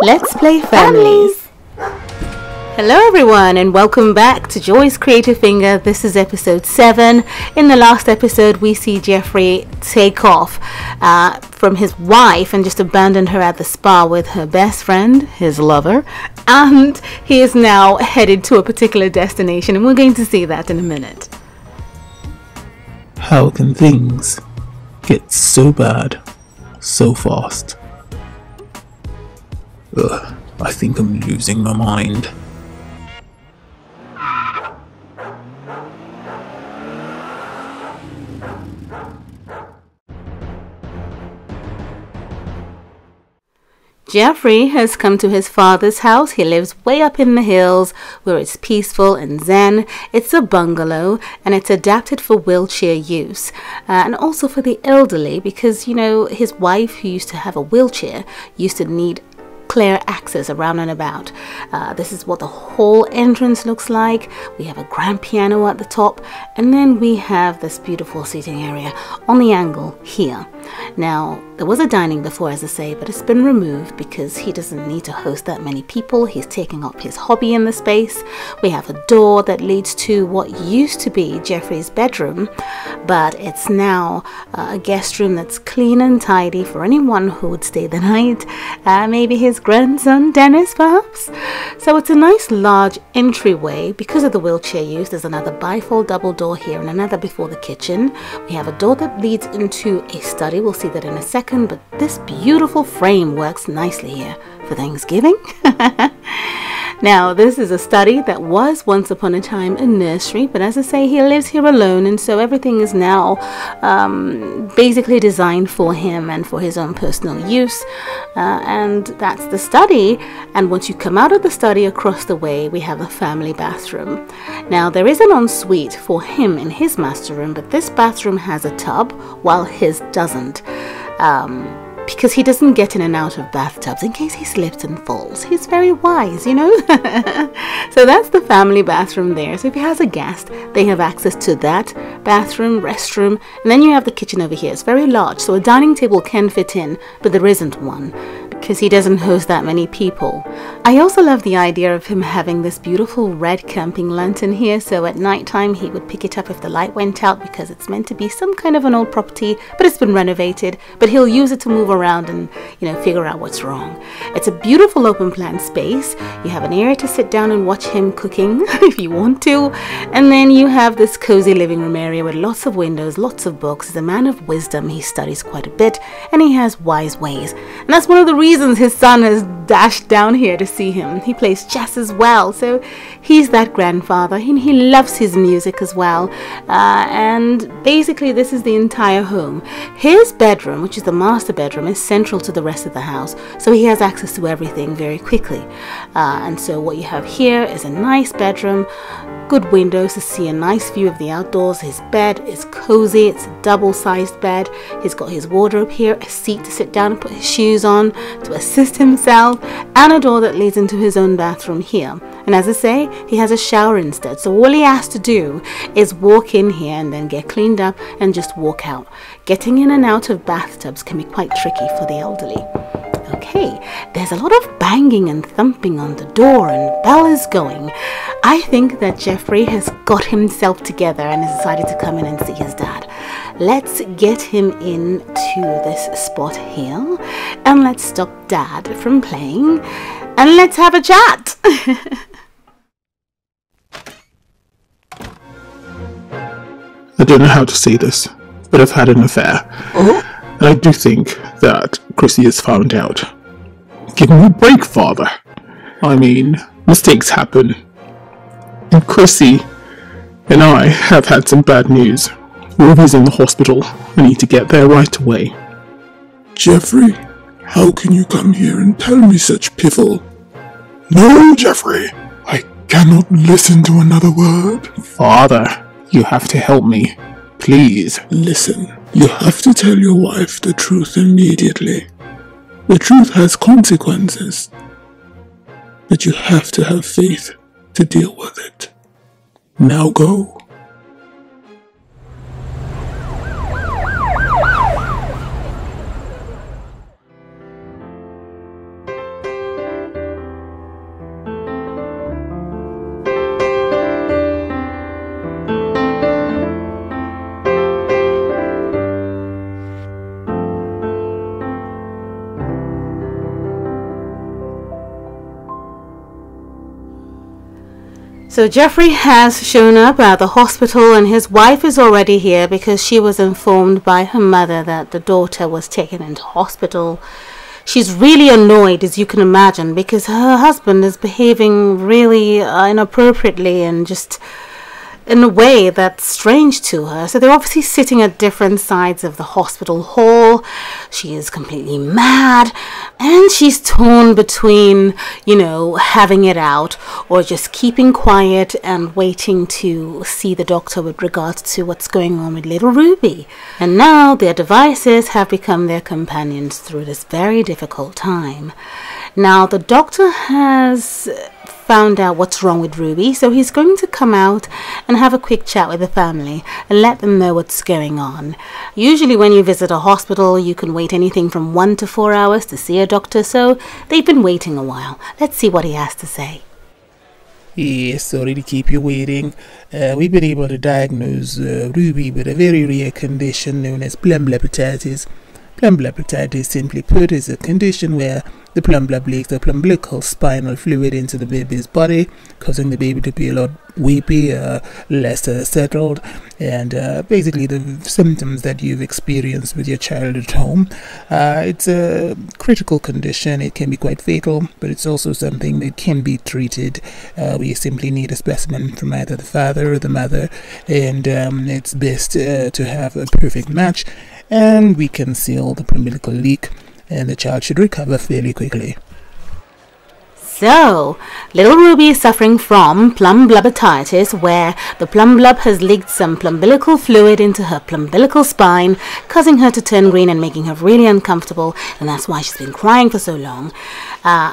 Let's play families. Hello everyone and welcome back to Joy's Creative Finger. This is episode 7. In the last episode we see Jeffrey take off from his wife and just abandon her at the spa with her best friend, his lover, and he is now headed to a particular destination, and we're going to see that in a minute. How can things get so bad so fast? Ugh, I think I'm losing my mind. Jeffrey has come to his father's house. He lives way up in the hills where it's peaceful and zen. It's a bungalow and it's adapted for wheelchair use and also for the elderly because, you know, his wife, who used to have a wheelchair, used to need clear access around and about. This is what the whole entrance looks like. We have a grand piano at the top, and then we have this beautiful seating area on the angle here. Now, there was a dining before, as I say, but it's been removed because he doesn't need to host that many people. He's taking up his hobby in the space. We have a door that leads to what used to be Jeffrey's bedroom, but it's now a guest room that's clean and tidy for anyone who would stay the night. Maybe his grandson Dennis, perhaps. So it's a nice large entryway. Because of the wheelchair use, there's another bifold double door here and another before the kitchen. We have a door that leads into a study. We'll see that in a second, but this beautiful frame works nicely here for Thanksgiving. Now, this is a study that was once upon a time a nursery, but as I say, he lives here alone, and so everything is now basically designed for him and for his own personal use, and that's the study. And once you come out of the study, across the way we have a family bathroom. Now, there is an ensuite for him in his master room, but this bathroom has a tub while his doesn't. Because he doesn't get in and out of bathtubs in case he slips and falls. He's very wise, you know. So that's the family bathroom there. So if he has a guest, they have access to that bathroom, restroom, and then you have the kitchen over here. It's very large, so a dining table can fit in, but there isn't one because he doesn't host that many people. I also love the idea of him having this beautiful red camping lantern here, so at night time he would pick it up if the light went out because it's meant to be some kind of an old property, but it's been renovated, but he'll use it to move around and, you know, figure out what's wrong. It's a beautiful open plan space. You have an area to sit down and watch him cooking if you want to, and then you have this cozy living room area with lots of windows, lots of books. He's a man of wisdom. He studies quite a bit and he has wise ways, and that's one of the reasons his son has dashed down here to see him. He plays chess as well, so he's that grandfather. He loves his music as well, and basically this is the entire home. His bedroom, which is the master bedroom, is central to the rest of the house, so he has access to everything very quickly. And so what you have here is a nice bedroom, good windows to see a nice view of the outdoors. His bed is cozy. It's a double-sized bed. He's got his wardrobe here, a seat to sit down and put his shoes on to assist himself, and a door that leads into his own bathroom here. And as I say, he has a shower instead, so all he has to do is walk in here and then get cleaned up and just walk out. Getting in and out of bathtubs can be quite tricky for the elderly. Okay, there's a lot of banging and thumping on the door and bell is going. I think that Jeffrey has got himself together and has decided to come in and see his dad. Let's get him into this spot here and let's stop Dad from playing and let's have a chat. I don't know how to say this, but I've had an affair. Oh? And I do think that Chrissy has found out. Give me a break, father. I mean, mistakes happen. And Chrissy and I have had some bad news. Ruby's in the hospital. I need to get there right away. Jeffrey, how can you come here and tell me such piffle? No, Jeffrey, I cannot listen to another word. Father, you have to help me. Please. Listen, you have to tell your wife the truth immediately. The truth has consequences, but you have to have faith to deal with it. Now go. So Jeffrey has shown up at the hospital, and his wife is already here because she was informed by her mother that the daughter was taken into hospital. She's really annoyed, as you can imagine, because her husband is behaving really inappropriately and just in a way that's strange to her. So they're obviously sitting at different sides of the hospital hall. She is completely mad, and she's torn between, you know, having it out or just keeping quiet and waiting to see the doctor with regards to what's going on with little Ruby. And now their devices have become their companions through this very difficult time. Now the doctor has found out what's wrong with Ruby, so he's going to come out and have a quick chat with the family and let them know what's going on. Usually when you visit a hospital, you can wait anything from 1 to 4 hours to see a doctor, so they've been waiting a while. Let's see what he has to say. Yes, sorry to keep you waiting. We've been able to diagnose Ruby with a very rare condition known as PLUMBLOBERTITIS. PLUMBLOBERTITIS, simply put, is a condition where the plumblub leaks the umbilical spinal fluid into the baby's body, causing the baby to be a lot weepy, less settled, and basically the symptoms that you've experienced with your child at home. It's a critical condition. It can be quite fatal, but it's also something that can be treated. We simply need a specimen from either the father or the mother, and it's best to have a perfect match, and we can seal the umbilical leak, and the child should recover fairly quickly. So, little Ruby is suffering from PLUMBLOBERTITIS, where the plumblub has leaked some plumbilical fluid into her plumbilical spine, causing her to turn green and making her really uncomfortable, and that's why she's been crying for so long.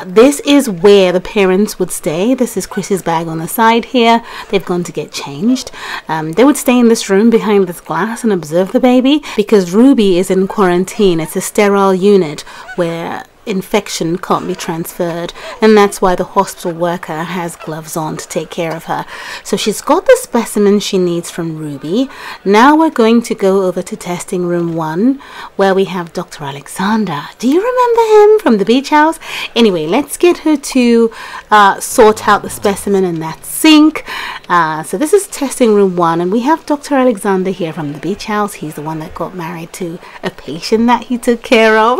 This is where the parents would stay. This is Chrissy's bag on the side here. They've gone to get changed. They would stay in this room behind this glass and observe the baby, because Ruby is in quarantine. It's a sterile unit where infection can't be transferred, and that's why the hospital worker has gloves on to take care of her. So she's got the specimen she needs from Ruby. Now we're going to go over to testing room 1, where we have Dr. Alexander. Do you remember him from the beach house? Anyway, let's get her to sort out the specimen in that sink. So this is testing room 1, and we have Dr. Alexander here from the beach house. He's the one that got married to a patient that he took care of.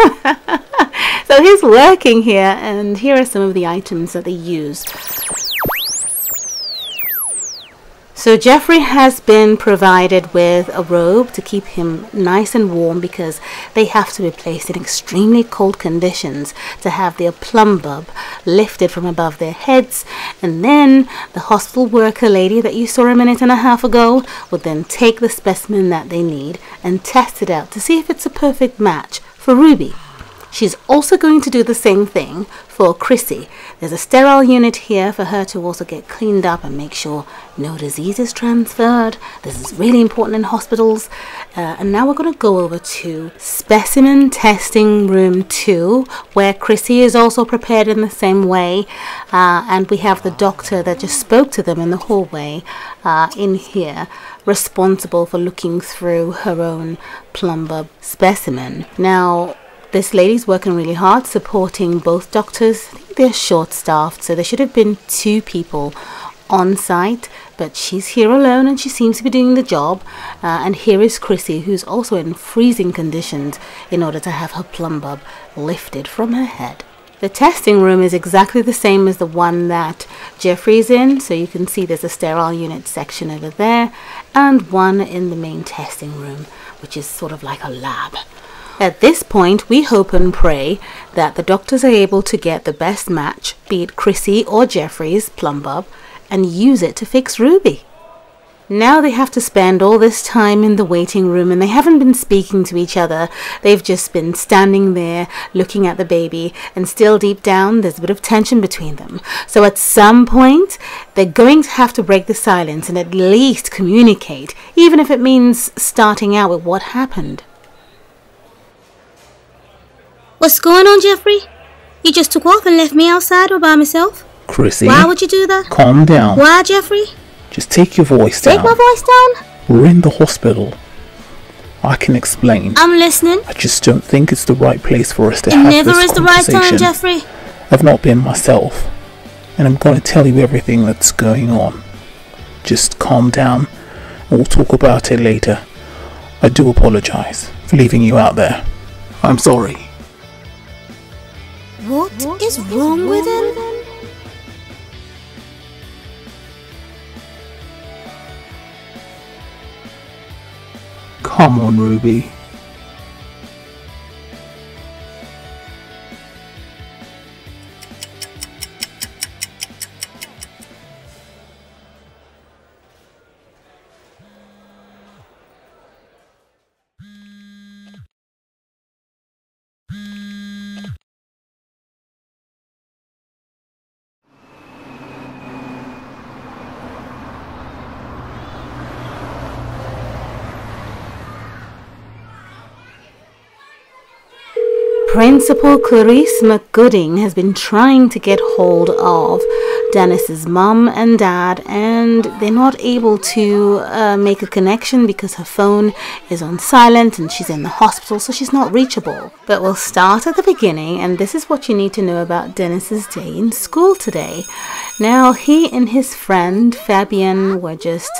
So he's working here, and here are some of the items that they use. So Jeffrey has been provided with a robe to keep him nice and warm, because they have to be placed in extremely cold conditions to have their plumbub lifted from above their heads. And then the hospital worker lady that you saw a minute and a half ago would then take the specimen that they need and test it out to see if it's a perfect match for Ruby. She's also going to do the same thing for Chrissy. There's a sterile unit here for her to also get cleaned up and make sure no disease is transferred. This is really important in hospitals. And now we're going to go over to specimen testing room 2, where Chrissy is also prepared in the same way. And we have the doctor that just spoke to them in the hallway in here, responsible for looking through her own plumber specimen. Now, this lady's working really hard supporting both doctors. I think they're short-staffed, so there should have been 2 people on site, but she's here alone and she seems to be doing the job. And here is Chrissy, who's also in freezing conditions in order to have her plumbub lifted from her head. The testing room is exactly the same as the one that Jeffrey's in, so you can see there's a sterile unit section over there and one in the main testing room, which is sort of like a lab. At this point, we hope and pray that the doctors are able to get the best match, be it Chrissy or Jeffrey's plumbub, and use it to fix Ruby. Now they have to spend all this time in the waiting room, and they haven't been speaking to each other. They've just been standing there looking at the baby, and still deep down there's a bit of tension between them. So at some point they're going to have to break the silence and at least communicate, even if it means starting out with what happened. What's going on, Jeffrey? You just took off and left me outside all by myself? Chrissy, Why would you do that? calm down. Why, Jeffrey? Just take your voice down. Take my voice down? We're in the hospital. I can explain. I'm listening. I just don't think it's the right place for us to It have never this is the right time, conversation. Jeffrey. I've not been myself, and I'm going to tell you everything that's going on. just calm down and we'll talk about it later. I do apologize for leaving you out there. I'm sorry. What is wrong with him? Come on, Ruby. Principal Clarice McGooding has been trying to get hold of Dennis's mum and dad, and they're not able to make a connection because her phone is on silent and she's in the hospital, so she's not reachable. But we'll start at the beginning, and this is what you need to know about Dennis's day in school today. Now, he and his friend Fabian were just,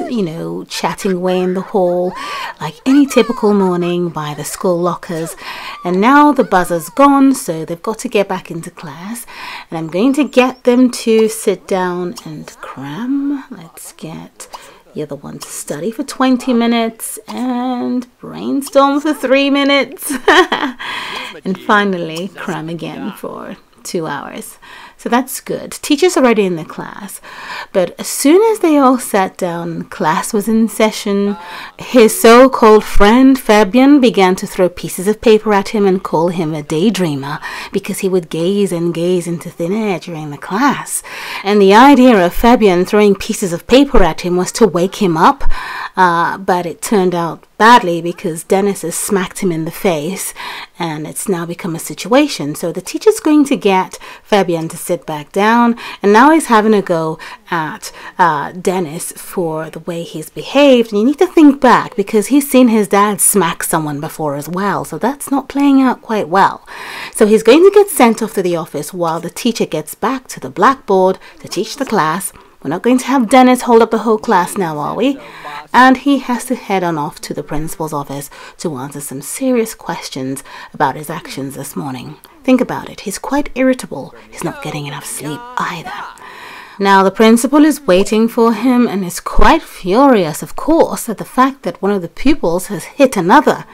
chatting away in the hall like any typical morning by the school lockers, and now the buzzer's gone, so they've got to get back into class, and I'm going to get them to sit down and cram. Let's get the other one to study for 20 minutes and brainstorm for 3 minutes and finally cram again for 2 hours. So that's good. Teacher's already in the class, but as soon as they all sat down, class was in session, his so-called friend Fabian began to throw pieces of paper at him and call him a daydreamer because he would gaze and gaze into thin air during the class. And the idea of Fabian throwing pieces of paper at him was to wake him up, but it turned out badly because Dennis has smacked him in the face, and it's now become a situation. So the teacher's going to get Fabian to sit back down, and now he's having a go at Dennis for the way he's behaved. And you need to think back because he's seen his dad smack someone before as well, so that's not playing out quite well. So he's going to get sent off to the office while the teacher gets back to the blackboard to teach the class. We're not going to have Dennis hold up the whole class now, are we? And he has to head on off to the principal's office to answer some serious questions about his actions this morning. Think about it. He's quite irritable. He's not getting enough sleep either. Now the principal is waiting for him and is quite furious, of course, at the fact that one of the pupils has hit another.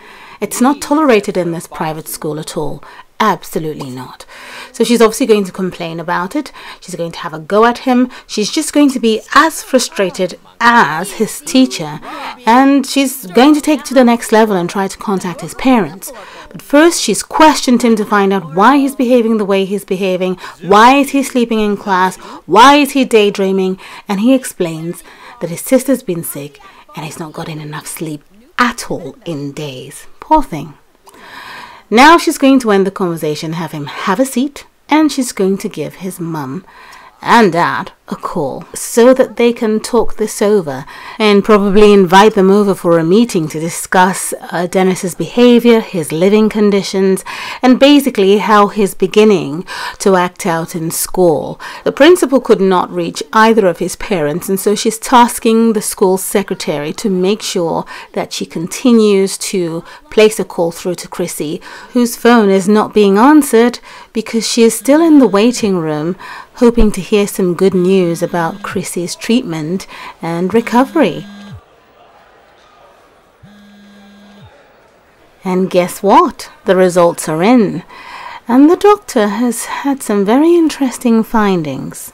It's not tolerated in this private school at all. Absolutely not. So she's obviously going to complain about it. She's going to have a go at him. She's just going to be as frustrated as his teacher, and she's going to take it to the next level and try to contact his parents. But first she's questioned him to find out why he's behaving the way he's behaving, why is he sleeping in class, why is he daydreaming, and he explains that his sister's been sick and he's not gotten enough sleep at all in days. Poor thing. Now she's going to end the conversation, have him have a seat, and she's going to give his mum and dad a call so that they can talk this over and probably invite them over for a meeting to discuss Dennis's behavior, his living conditions, and basically how he's beginning to act out in school. The principal could not reach either of his parents, and so she's tasking the school secretary to make sure that she continues to place a call through to Chrissy, whose phone is not being answered because she is still in the waiting room hoping to hear some good news about Chrissy's treatment and recovery. And guess what? The results are in, and the doctor has had some very interesting findings.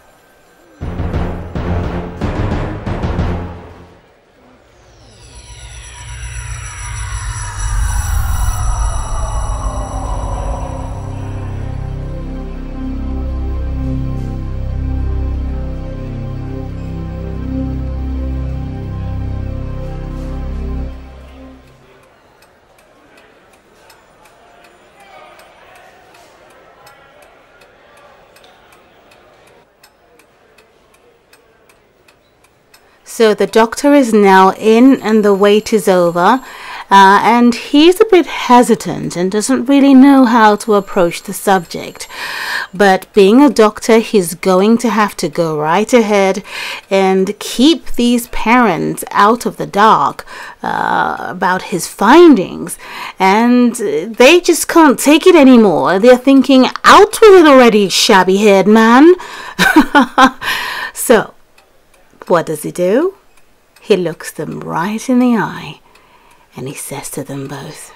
So the doctor is now in and the wait is over, and he's a bit hesitant and doesn't really know how to approach the subject. But being a doctor, he's going to have to go right ahead and keep these parents out of the dark about his findings. And they just can't take it anymore. They're thinking, out with it already, shabby-haired man. So, what does he do? He looks them right in the eye and he says to them both,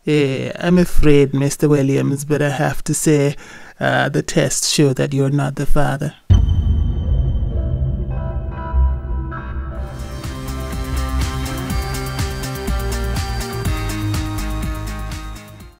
I'm afraid, Mr. Williams, but I have to say the tests show that you're not the father.